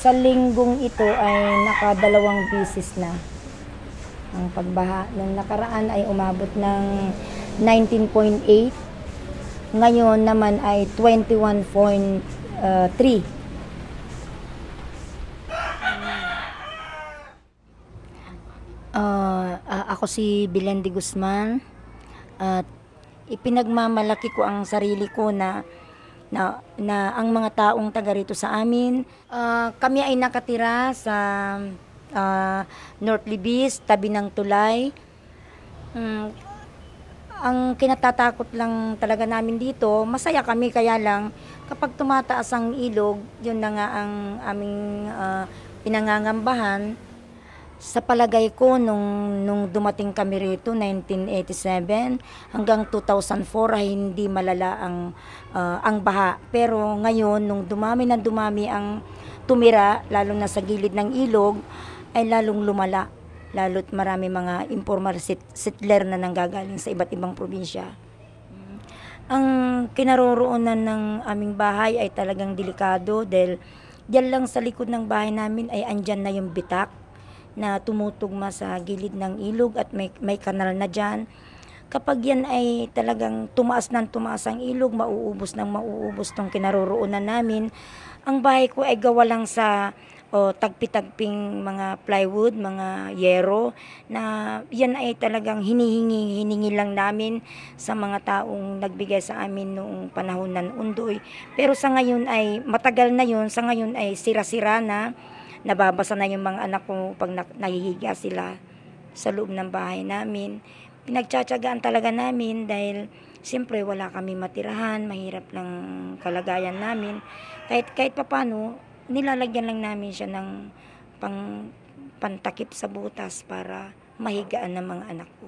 Sa linggong ito ay nakadalawang bisis na ang pagbaha. Nung nakaraan ay umabot ng 19.8. Ngayon naman ay 21.3. Ako si Belen de Guzman at ipinagmamalaki ko ang sarili ko na ang mga taong taga rito sa amin. Kami ay nakatira sa North Libis, tabi ng tulay. Ang kinatatakot lang talaga namin dito, masaya kami kaya lang kapag tumataas ang ilog, yun na nga ang aming pinangangambahan. Sa palagay ko, nung dumating kami rito, 1987, hanggang 2004 ay hindi malala ang baha. Pero ngayon, nung dumami na dumami ang tumira, lalo na sa gilid ng ilog, ay lalong lumala. Lalo't marami mga informal settler na nanggagaling sa iba't ibang probinsya. Ang kinaroroonan ng aming bahay ay talagang delikado dahil diyan lang sa likod ng bahay namin ay andyan na yung bitak na tumutugma sa gilid ng ilog at may kanal na dyan. Kapag yan ay talagang tumaas ng tumaas ang ilog, mauubos tong kinaroroonan namin. Ang bahay ko ay gawa lang sa tagpi-tagping mga plywood, mga yero, na yan ay talagang hiningi lang namin sa mga taong nagbigay sa amin noong panahon ng Undoy. Pero sa ngayon ay, matagal na yun, sa ngayon ay sira-sira na. Nababasa na yung mga anak ko pag nahihiga sila sa loob ng bahay namin. Pinagtsatsagaan talaga namin dahil siyempre wala kami matirahan, mahirap lang kalagayan namin. Kahit papano, nilalagyan lang namin siya ng pantakip sa butas para mahigaan ng mga anak ko.